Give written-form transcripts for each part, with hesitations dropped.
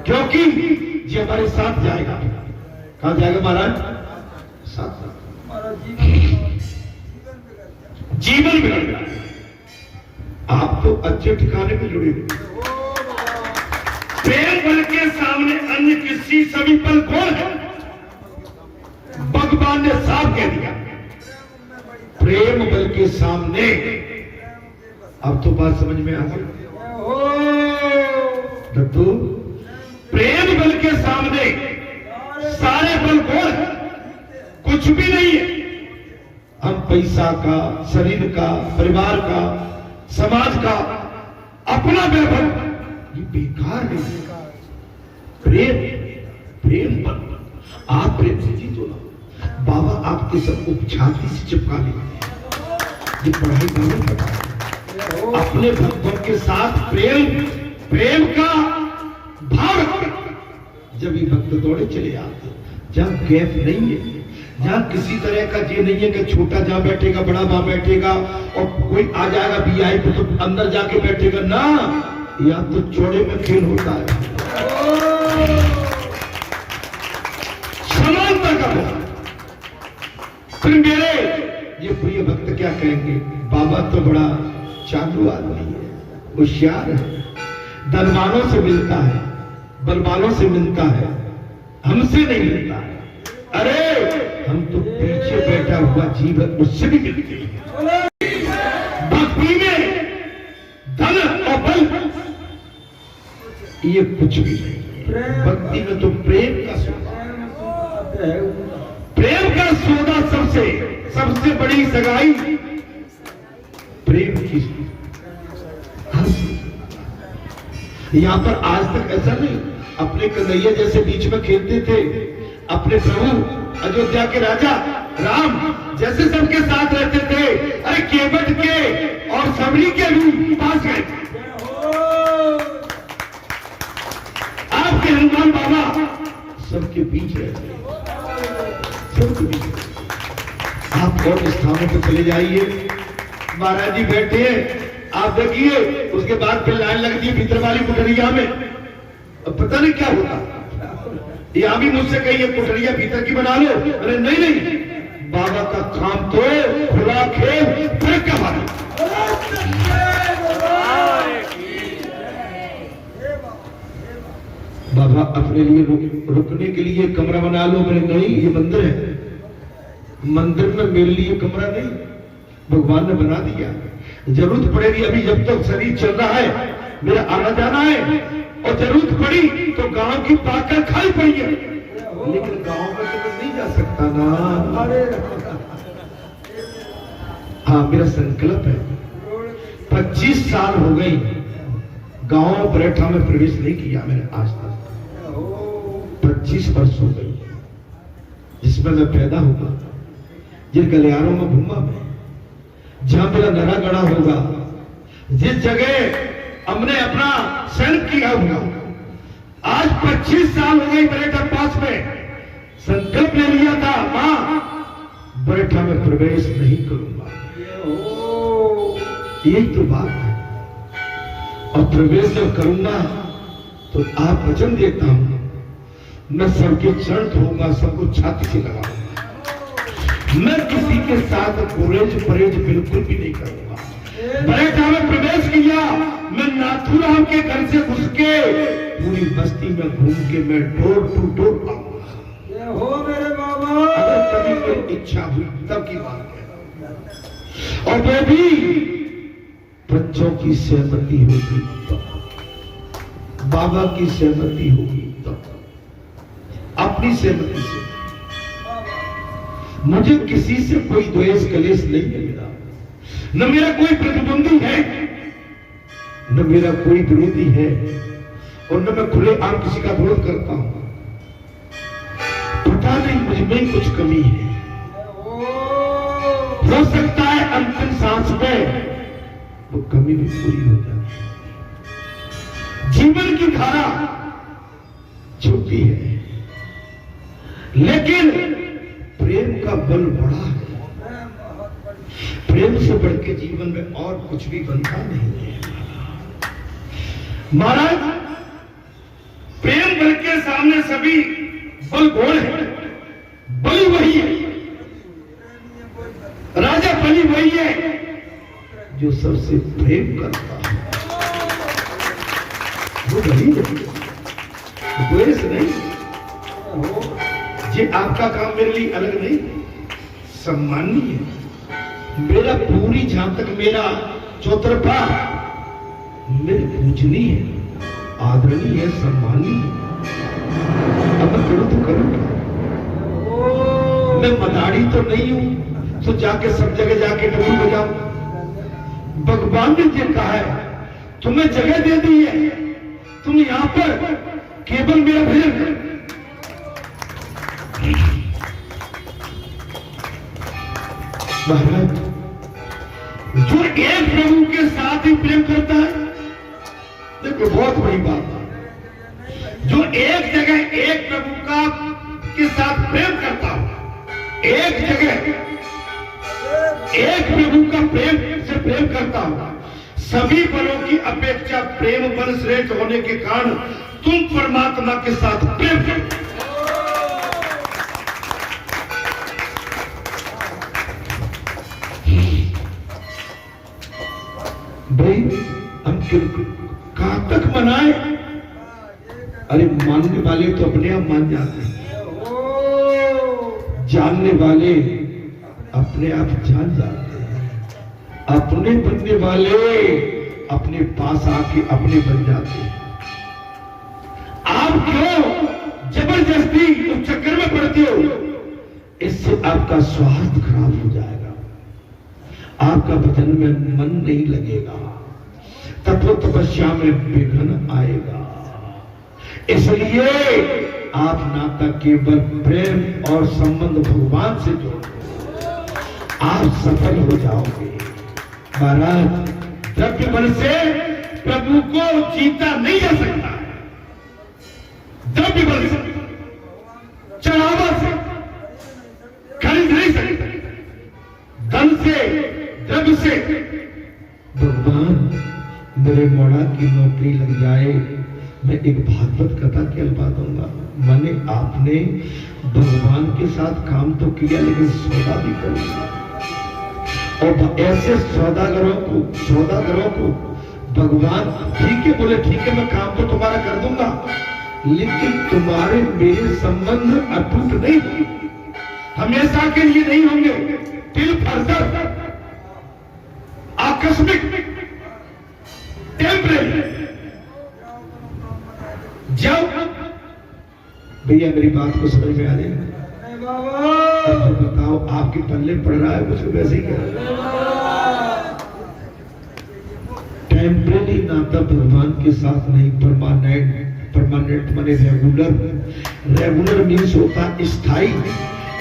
क्योंकि ये हमारे साथ जाएगा। कहां जाएगा महाराज? साथ जीवन बिगड़ गया। आप तो अच्छे ठिकाने पे जुड़े हुए। प्रेम बल के सामने अन्य किसी सभी पल कौन है? भगवान ने साफ कह दिया, प्रेम बल के सामने। अब तो बात समझ में आ गई दत्तू। प्रेम बल के सामने सारे बल कौन है? कुछ भी नहीं है। हम पैसा का, शरीर का, परिवार का, समाज का, अपना वैभव, ये बेकार है। प्रेम बल। आप प्रेम से जीतो ना। बाबा आपके सबको छाती से चिपका लेते। ये पढ़ाई नहीं करता। अपने भक्तों के साथ प्रेम का भाव रखो। जब ये भक्त दौड़े चले आते, जहां गैप नहीं है, जहां किसी तरह का ये नहीं है कि छोटा जहां बैठेगा बड़ा वहां बैठेगा और कोई आ जाएगा वीआईपी तो अंदर जाके बैठेगा ना, या तो चौड़े में खेल होता है। समानता का भाव। फिर मेरे ये प्रिय भक्त क्या कहेंगे? बाबा तो बड़ा चालू आदमी है, होशियार है, धनवानों से मिलता है, बलवानों से मिलता है, हमसे नहीं मिलता है। अरे हम तो पीछे बैठा हुआ जीव है, उससे भी मिलते हैं। भक्ति में धन और बल ये कुछ भी नहीं है। भक्ति में तो प्रेम का सौदा। प्रेम का सौदा सबसे बड़ी सगाई प्रेम की। यहां पर आज तक ऐसा नहीं, अपने कन्हैया जैसे बीच में खेलते थे, अपने प्रभु अयोध्या के राजा राम जैसे सबके साथ रहते थे। अरे केवट के और सबरी के भी पास गए। आपके हनुमान बाबा सबके बीच रहते, सबके बीच। आप और स्थानों पर चले जाइए, महाराज जी बैठे हैं, आप देखिए, उसके बाद फिर लाइन लगती है भीतर वाली कुटरिया में। अब पता नहीं क्या होता। यहां भी मुझसे कहिए कुटरिया भीतर की बना लो। अरे नहीं, बाबा का काम तो खुला खेल फिर का बात। बाबा अपने लिए रुकने के लिए कमरा बना लो। मैंने नहीं, ये मंदिर है, मंदिर में मेरे लिए कमरा नहीं, भगवान ने बना दिया। जरूरत पड़ेगी, अभी जब तक शरीर चल रहा है, मेरा आना जाना है, और जरूरत पड़ी तो गांव की पाकर खाई पड़ी है, लेकिन गांव में तो नहीं जा सकता ना। हाँ, मेरा संकल्प है, 25 साल हो गई गांव बरेठा में प्रवेश नहीं किया मैंने आज तक। 25 वर्ष हो गई जिसमें मैं पैदा हुआ, जिन गलियारों में घूमा मैं, जहां मेरा नरा गड़ा होगा, जिस जगह हमने अपना सेल्फ किया हुआ। आज 25 साल हो गई बरेठा पास में, संकल्प ले लिया था, मां बरेठा में प्रवेश नहीं करूंगा। यही तो बात है। और प्रवेश जब करूंगा तो आप वचन देता हूं, मैं सबके चरण धोऊंगा, सबको छाती से लगाऊंगा। मैं किसी के साथ गुरेज परहेज बिल्कुल भी नहीं करूंगा। बरेठा में प्रवेश किया, मैं नाथूराम के घर से घुस के पूरी बस्ती में घूम के मैं डोर टू डोर आऊंगा। हो मेरे बाबा, अगर कभी कोई इच्छा हुई तब की बात है। और वो भी बच्चों की सहमति होगी तो, बाबा की सहमति होगी तो, अपनी सहमति से। मुझे किसी से कोई द्वेष कलेश नहीं है मेरा, न मेरा कोई प्रतिद्वंदी है, न मेरा कोई विरोधी है, और न मैं खुले आम किसी का विरोध करता हूं। पता नहीं मुझ में कुछ कमी है, हो सकता है अंतिम सांस में वो कमी भी पूरी हो जाए। जीवन की धारा छोटी है, लेकिन प्रेम का बल बड़ा है। प्रेम से बढ़ के जीवन में और कुछ भी बनता नहीं है महाराज। प्रेम मेरे सामने सभी बल घोड़े हैं, बलि वही है, राजा बलि वही है जो सबसे प्रेम करता है। वो बलि द्वेष नहीं। ये आपका काम मेरे लिए अलग नहीं, सम्माननीय है। मेरा पूरी जहां तक मेरा चौतरफा मेरे पूजनीय है, आदरणीय है, सम्माननीय है। अब मैं करूं तो करूं, मैं मदारी तो नहीं हूं तो जाके सब जगह जाके ढोल बजाऊं। भगवान ने ये कहा है तुम्हें जगह दे दी है, तुम यहां पर केवल मेरा भजन करो। महाराज, जो एक प्रभु के साथ ही प्रेम करता है, देखो बहुत बड़ी बात है, जो एक जगह एक प्रभु का के साथ प्रेम करता हो, एक जगह एक प्रभु का प्रेम से प्रेम करता हो, सभी बलों की अपेक्षा प्रेम बल श्रेष्ठ होने के कारण तुम परमात्मा के साथ प्रेम करो। भाई हम कहां तक मनाए? अरे मानने वाले तो अपने आप मान जाते हैं, जानने वाले अपने आप जान जाते हैं, अपने बनने वाले अपने पास आके अपने बन जाते हैं। आप क्यों जबरदस्ती उस चक्कर में पड़ते हो? इससे आपका स्वास्थ्य खराब हो जाएगा, आपका भजन में मन नहीं लगेगा, तत्व तपस्या में विघ्न आएगा। इसलिए आप नाता केवल प्रेम और संबंध भगवान से जोड़ो, आप सफल हो जाओगे। महाराज, द्रव्य बल से प्रभु को जीता नहीं जा सकता, द्रव्य बल से, चढ़ावा से खरीद नहीं सकते, धन से, द्रव्य से। भगवान मेरे मोड़ा की नौकरी लग जाए, मैं एक भागवत कथा कहलवा दूंगा। माने आपने भगवान के साथ काम तो किया लेकिन सौदा भी कर लिया, और ऐसे सौदागरों को भगवान ठीक है बोले, ठीक है मैं काम तो तुम्हारा कर दूंगा, लेकिन तुम्हारे मेरे संबंध अटूट नहीं होंगे, हमेशा के लिए नहीं होंगे, दिल फर्दर आकस्मिक टेम्परेरी। जब भैया मेरी बात को समझ में आ रही है? तो बताओ आपके पल्ले पड़ रहा है कुछ वैसे ही कह टेम्परेरी नाता भगवान के साथ नहीं, परमानेंट माने रेगुलर मीन्स होता स्थाई,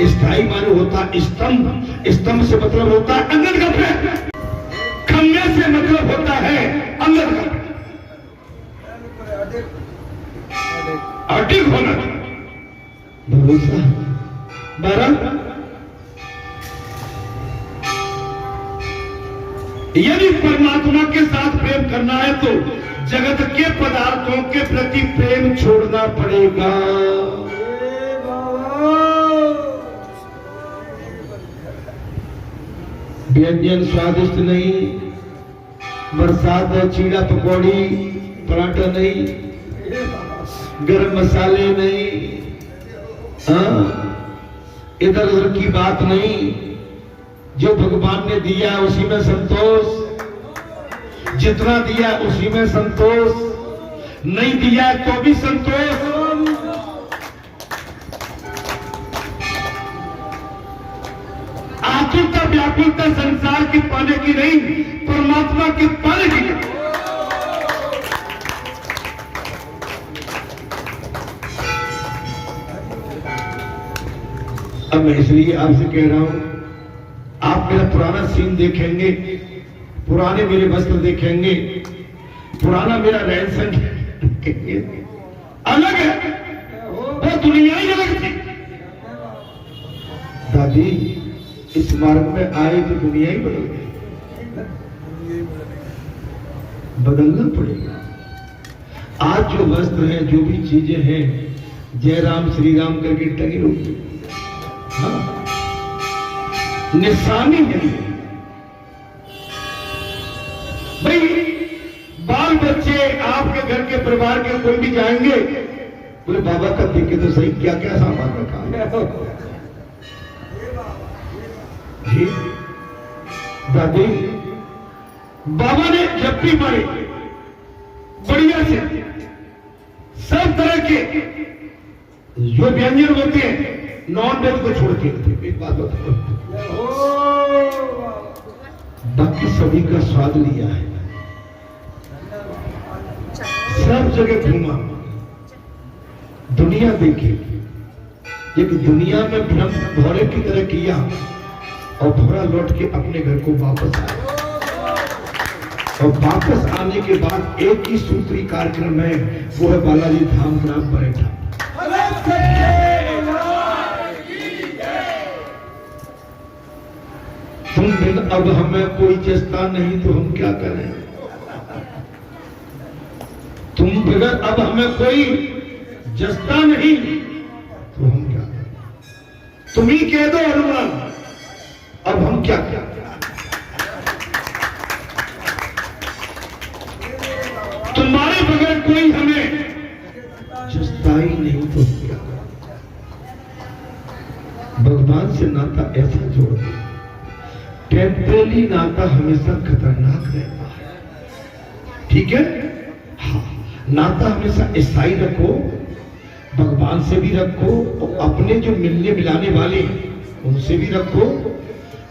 स्थाई माने होता स्तंभ, स्तंभ से मतलब होता है अंगद का प्रेम, खम्मे से मतलब होता है अंगद का अडिग होना, भरोसा। यदि परमात्मा के साथ प्रेम करना है तो जगत के पदार्थों के प्रति प्रेम छोड़ना पड़ेगा। व्यंजन स्वादिष्ट नहीं, बरसात है चीड़ा पकौड़ी पराठा नहीं, गरम मसाले नहीं, इधर उधर की बात नहीं, जो भगवान ने दिया उसी में संतोष, जितना दिया उसी में संतोष, नहीं दिया तो भी संतोष। आतुरता व्याकुलता संसार की पाने की नहीं, परमात्मा की पाने की। अब मैं इसलिए आपसे कह रहा हूं, आप मेरा पुराना सीन देखेंगे, पुराने मेरे वस्त्र देखेंगे, पुराना मेरा रहन सहन अलग है, वो दुनिया ही अलग थी। दादी इस मार्ग में आए तो दुनिया ही बदल गई, बदलना पड़ेगा। आज जो वस्त्र हैं, जो भी चीजें हैं, जय राम श्री राम करके टंगी होगी। हाँ, निशानी है भाई। बाल बच्चे आपके घर के परिवार के कोई भी जाएंगे, बोले बाबा का देखे तो सही क्या क्या सामान रखा है। जी दादी, बाबा ने जब भी मारे बढ़िया से सब तरह के जो व्यंजन होते हैं नॉन वेज को छोड़ के, एक बात बताओ, बाकी सभी का स्वाद लिया है, सब जगह घूमा, दुनिया देखी, लेकिन दुनिया में भ्रम भौरे की तरह किया और भौरा लौट के अपने घर को वापस आया। और वापस आने के बाद एक ही सूत्री कार्यक्रम है, वो है बालाजी धाम ग्राम पर्यटन। तुम बिन अब हमें कोई जस्ता नहीं तो हम क्या करें, तुम बगैर अब हमें कोई जस्ता नहीं तो हम क्या करें, तुम ही कह दो हनुमान अब हम क्या करें। तुम्हारे बगैर कोई हमें जस्ता ही नहीं तो हम क्या करें। भगवान से नाता ऐसा जोड़ दो, टेम्परेरी नाता हमेशा खतरनाक रहता है, ठीक है। हाँ, नाता हमेशा स्थायी रखो, भगवान से भी रखो और अपने जो मिलने मिलाने वाले उनसे भी रखो,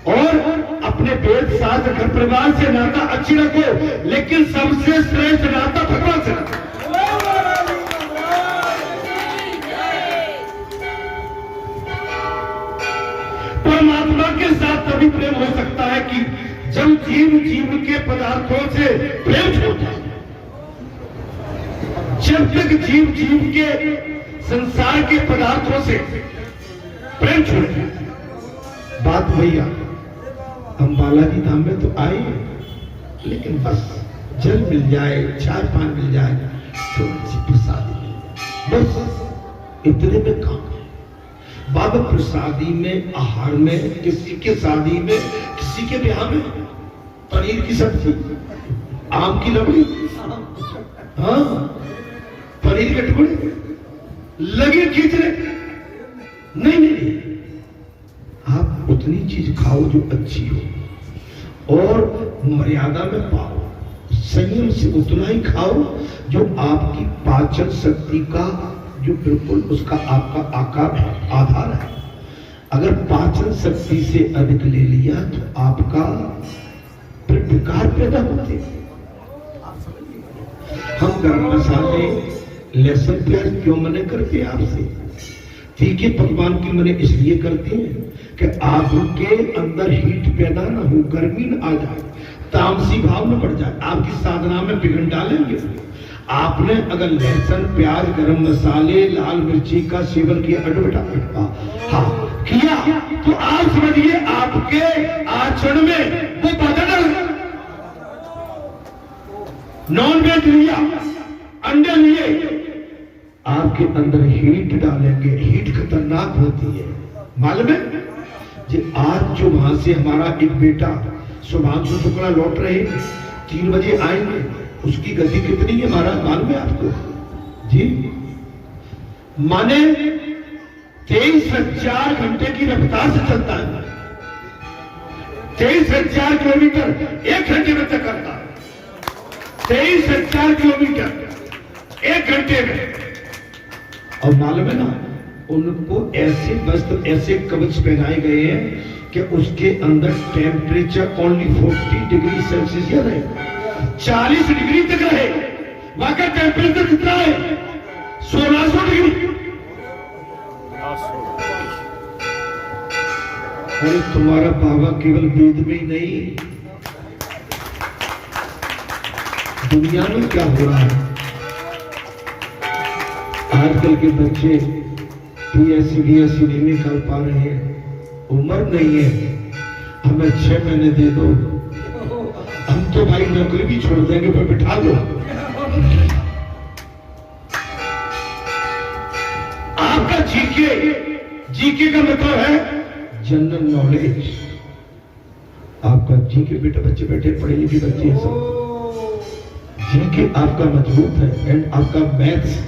और अपने पेट साथ घर परिवार से नाता अच्छी रखो, लेकिन सबसे श्रेष्ठ नाता भगवान से रखो। परमात्मा के साथ तभी प्रेम हो सकता है कि जब जीव के पदार्थों से प्रेम छोड़ता है। जब तक जीव के संसार के पदार्थों से प्रेम छोड़ता है। बात भैया, हम बालाजी धाम में तो आए, लेकिन बस जल मिल जाए, चाय पान मिल जाए, थोड़ी सी प्रसादी मिल जाए, बस इतने में काम है। बाबा प्रसादी में, आहार में, किसी के शादी में, किसी के ब्याह में पनीर की सब्जी, आम की लकड़ी, हाँ पनीर के टुकड़े लगे खींचने, नहीं, आप उतनी चीज खाओ जो अच्छी हो और मर्यादा में पाओ, संयम से उतना ही खाओ जो आपकी पाचन शक्ति का जो बिल्कुल उसका आपका आकार है, आधार है। अगर पाचन शक्ति से अधिक ले लिया तो आपका फिर विकार पैदा होते हैं। हम गरम मसाले, लहसुन, प्याज क्यों मना करते हैं आपसे? तीखे पकवान की मने इसलिए करते हैं कि आपके अंदर हीट पैदा ना हो, गर्मी न आ जाए, तामसी भाव न बढ़ जाए, आपकी साधना में विघ्न डालेंगे। आपने अगर लहसुन, प्याज, गरम मसाले, लाल मिर्ची का सेवन किया, हाँ किया, तो आप समझिए आपके आचरण में वो बदल, नॉन वेज लिया, अंडे लिए, आपके अंदर हीट डालेंगे। हीट खतरनाक होती है, मालूम है जी। आज जो वहां से हमारा एक बेटा शुभांशु शुक्ला लौट रहे, 3 बजे आएंगे, उसकी गति कितनी है हमारा मालूम है आपको जी? माने 23,000 घंटे की रफ्तार से चलता है, 23,000 किलोमीटर 1 घंटे में तय करता है, 23,000 किलोमीटर 1 घंटे में। और मालूम है ना, उनको ऐसे वस्त्र, ऐसे कवच पहनाए गए हैं कि उसके अंदर टेम्परेचर ओनली 40 डिग्री सेल्सियस रहे, 40 डिग्री तक रहे। वहां का टेम्परेचर कितना है? 1600 डिग्री। अरे तुम्हारा बाबा केवल वेद में ही नहीं, दुनिया में क्या हो रहा है? आजकल के बच्चे PSC BSc नहीं निकाल पा रहे हैं, उम्र नहीं है, हमें 6 महीने दे दो, हम तो भाई नौकरी भी छोड़ देंगे, पर बिठा दो। आपका जीके का मतलब है जनरल नॉलेज। आपका जीके बेटा बच्चे बैठे पढ़े लिखे बच्चे हैं सब, जीके आपका मजबूत है। एंड आपका maths,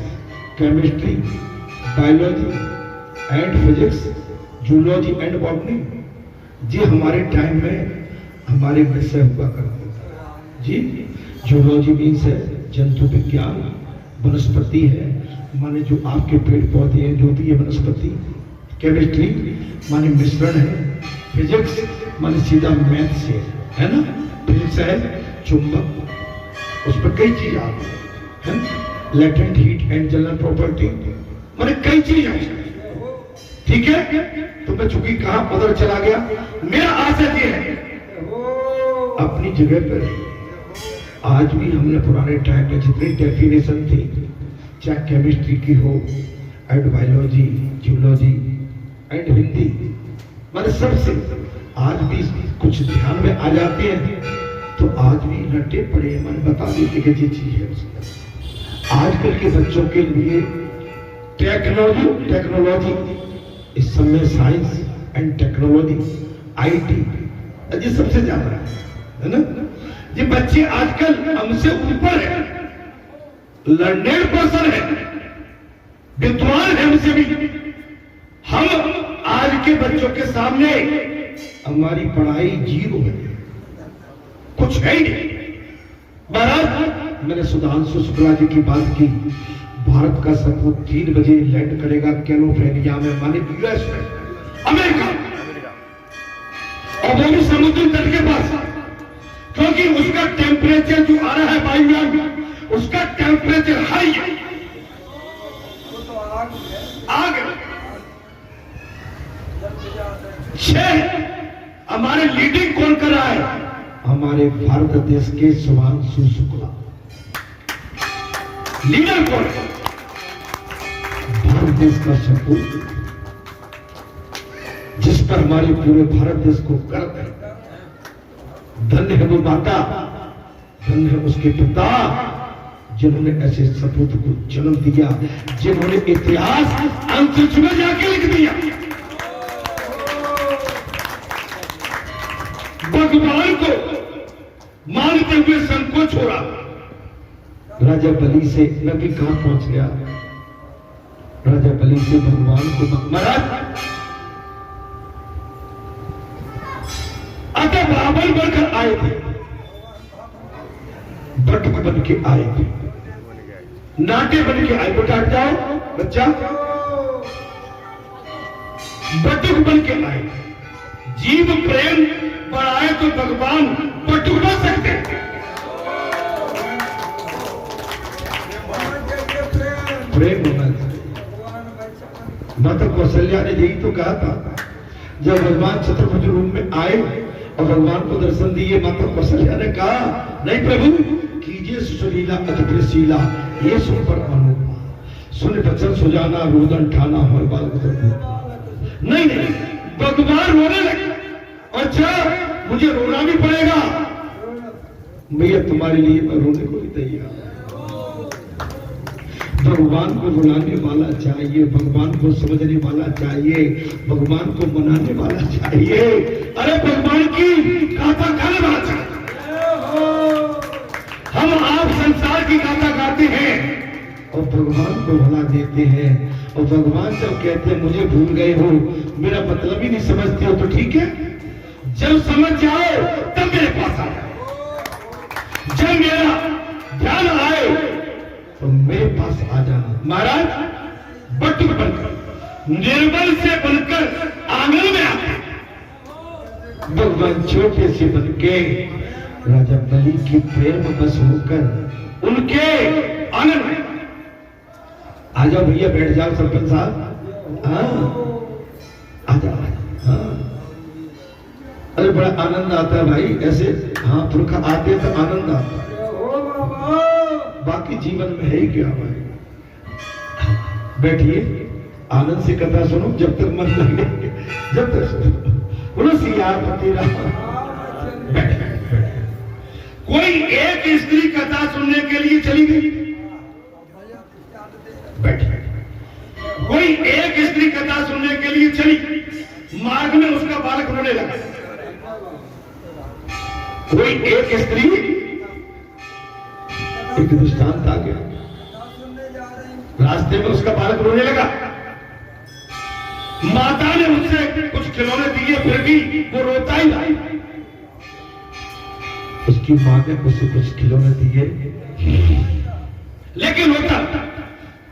chemistry, biology and physics, zoology and botany, जी हमारे टाइम में हमारे विषय हुआ करते थे जी। जूलॉजी मीन्स है जंतु विज्ञान, वनस्पति है माने जो आपके पेड़ पौधे हैं जो भी है वनस्पति, केमिस्ट्री माने मिश्रण है, फिजिक्स माने सीधा मैथ से है ना, फिजिक्स है चुंबक, उस पर कई चीज आती है ना, latent heat and general property माने कई चीज है, ठीक है। तो मैं चूंकि कहां उधर चला गया, मेरा आशा ये है अपनी जगह पर आज भी हमने पुराने टाइम में जितनी डेफिनेशन थी, चाहे केमिस्ट्री की हो and biology, geology and Hindi, मैंने सबसे आज भी कुछ ध्यान में आ जाते हैं तो आज भी रटे पड़े हैं, मैंने बता देते कि ये चीज है उसके। आजकल के बच्चों के लिए टेक्नोलॉजी इस समय साइंस एंड टेक्नोलॉजी, आईटी ये सबसे ज्यादा है ना। ये बच्चे आजकल हमसे ऊपर है, लर्नेड पर्सन है, विद्वान है हमसे भी। हम आज के बच्चों के सामने हमारी पढ़ाई जीरो है, कुछ है ही नहीं। बहरहाल मैंने सुधांशु शुक्ला जी की बात की, भारत का सपूत 3 बजे लैंड करेगा कैलिफोर्निया में माने यूएस में, अमेरिका, और वो भी समुद्र तट के पास, क्योंकि उसका टेम्परेचर जो आ रहा है वायुयान में, उसका टेम्परेचर हाई है, आग 6। हमारे लीडिंग कौन कर रहा है? हमारे भारत देश के सुधांशु शुक्ला लीडर कौन है? भारत देश का सपूत, जिस पर हमारे पूरे भारत देश को गर्व है। धन्य है वो माता, धन्य है उसके पिता जिन्होंने ऐसे सपूत को जन्म दिया, जिन्होंने इतिहास अंतरिक्ष में जाके लिख दिया। भगवान को मानते हुए संकोच हो रहा। राजा बलि से मैं भी कहां पहुंच गया, राजा बलि से भगवान को महाराज अतः रावण बनकर आए थे, बटुक बन के आए थे, नाटे बन के आए। बेटा हट जाओ बच्चा, बटुक बन के आए। जीव प्रेम बढ़ाए तो भगवान बटुक बन सकते हैं। प्रेम होना चाहिए। माता कौशल्या ने यही तो कहा था जब भगवान चतुर्भुज रूप में आए और भगवान को दर्शन दिए। माता कौशल्या ने कहा नहीं प्रभु, कीजिए सुशीला अतिप्रियशीला, ये सुन पर अनुपा, सुन बचन सुजाना, रोदन ठाना हो बाल नहीं नहीं, भगवान रोने लगे। अच्छा मुझे रोना भी पड़ेगा भैया, तुम्हारे लिए मैं रोने को भी तैयार। भगवान को रुलाने वाला चाहिए, भगवान को समझने वाला चाहिए, भगवान को मनाने वाला चाहिए। अरे भगवान की गाथा गाने वाला चाहिए। हम आप संसार की गाथा गाते हैं और भगवान को भुला देते हैं। और भगवान जब कहते हैं मुझे भूल गए हो, मेरा मतलब ही नहीं समझते हो, तो ठीक है, जब समझ जाओ तब मेरे पास आ जाओ। जब मेरा ध्यान आए तो मेरे पास आ जाना। महाराज बटुक बनकर, निर्बल से बनकर आंगन में आते, भगवान छोटे से बनके राजा बलि की प्रेम बस होकर उनके आंगन में। आ जाओ भैया, बैठ जाओ सरपंच साहब। हाँ आ जाओ। हाँ अरे बड़ा आनंद आता है भाई, ऐसे हाँ पुरखा आते तो आनंद आता है, बाकी जीवन में है ही क्या भाई। बैठिए, आनंद से कथा सुनो जब तक मन लगे, जब तक सुनो। बोलो सियापति राम। बैठे, कोई एक स्त्री कथा सुनने के लिए चली गई, बैठे, कोई एक स्त्री कथा सुनने के लिए चली। मार्ग में उसका बालक रोने लगा। कोई एक स्त्री, एक दृष्टांत आ गया, रास्ते में उसका बालक रोने लगा। माता ने उससे कुछ खिलौने दिए, फिर भी वो रोता ही रहा। उसकी मां ने उसे कुछ खिलौने दिए, लेकिन रोता,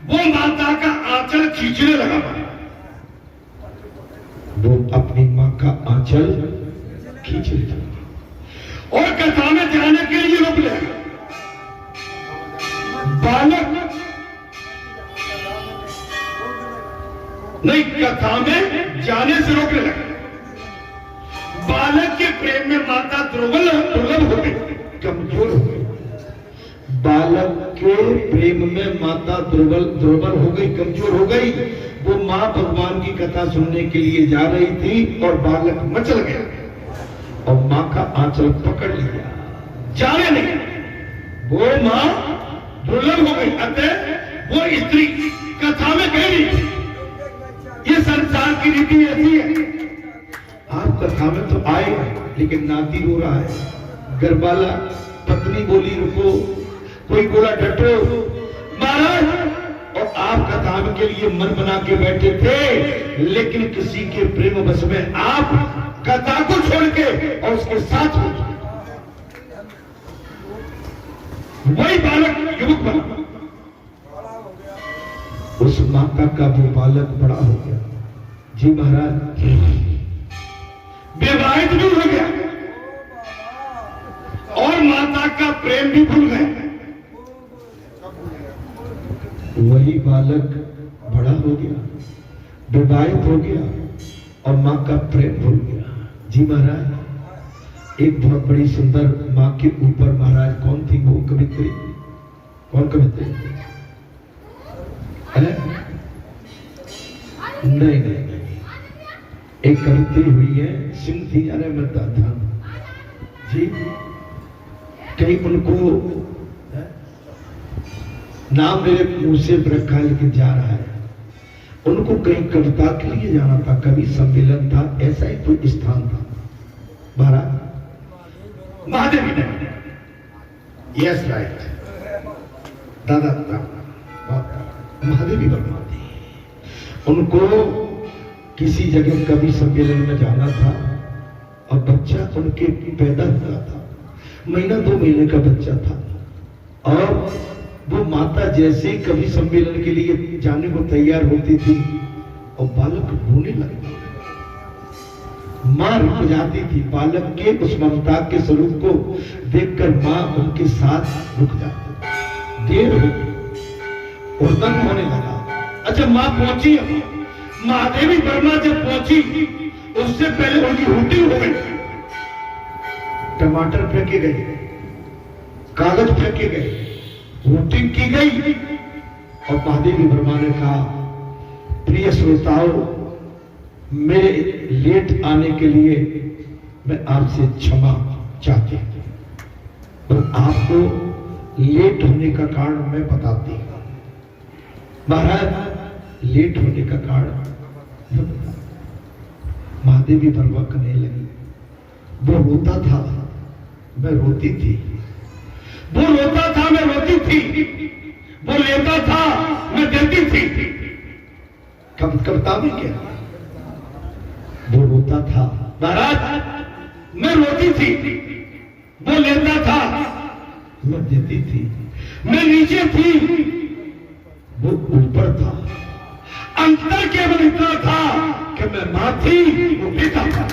वो माता का आंचल खींचने लगा। वो अपनी मां का आंचल खींचने लगा और कथा में जाने के लिए रोक लिया। बालक नहीं, कथा में जाने से रोकने लगा। बालक के प्रेम में माता दुर्बल हो गई, कमजोर हो गई। बालक के प्रेम में माता दुर्बल हो गई, कमजोर हो गई। वो मां भगवान की कथा सुनने के लिए जा रही थी और बालक मचल गया और मां का आंचल पकड़ लिया, जाने नहीं। वो मां दुर्लभ हो गई। अतः वो स्त्री कथा में कह रही, ये संसार की रीति ऐसी है। आप कथा में तो आए, लेकिन नाती रो रहा है, घरवाला, पत्नी बोली रुको, कोई बोला डटो, महाराज। और आप कथा के लिए मन बना के बैठे थे, लेकिन किसी के प्रेम बस में आप कथा को छोड़ के और उसके साथ हो। वही बालक युवक बना, उस माता का वो बालक बड़ा हो गया। जी महाराज, विवाहित भी हो गया और माता का प्रेम भी भूल गए। वही बालक बड़ा हो गया, विवाहित हो गया और मां का प्रेम भूल गया। जी महाराज, एक बहुत बड़ी सुंदर मां के ऊपर महाराज कौन थी वो कवित्री? कौन कवित्री? नहीं, एक कवित्री हुई है, सिंह थी, अरे मरदा था जी। कहीं उनको नाम मेरे मुंह से रखा है, लेकिन जा रहा है। उनको कहीं कविता के लिए जाना था, कवि सम्मेलन था, ऐसा ही कोई स्थान था। महाराज महादेवी ने, यस राइट, दादा महादेवी वर्मा थी। उनको किसी जगह कवि सम्मेलन में जाना था और बच्चा उनके पैदा हुआ था, महीना 2 महीने का बच्चा था। और वो माता जैसे ही कवि सम्मेलन के लिए जाने को तैयार होती थी और बालक रोने लगता, मां रुक जाती थी। बालक के उस ममता के स्वरूप को देखकर मां उनके साथ रुक जाती। देर हो गई, उड़न होने लगा। अच्छा, मां पहुंची, महादेवी वर्मा जब पहुंची, उससे पहले उनकी हुटिंग हो गई। टमाटर फेंके गए, कागज फेंके गए, हुटिंग की गई और महादेवी वर्मा ने कहा, प्रिय श्रोताओं, मेरे लेट आने के लिए मैं आपसे क्षमा चाहती हूं और आपको लेट होने का कारण मैं बताती हूं। महाराज, लेट होने का कारण महादेवी वर्मा कहने लगी, वो रोता था, मैं रोती थी। वो रोता था, मैं रोती थी। वो लेता था, मैं देती थी। कविता में क्या? वो रोता था, महाराज, मैं रोती थी। वो लेता था, मैं देती थी। मैं नीचे थी, वो ऊपर था। अंतर केवल इतना था कि मैं मां थी, वो पिता था।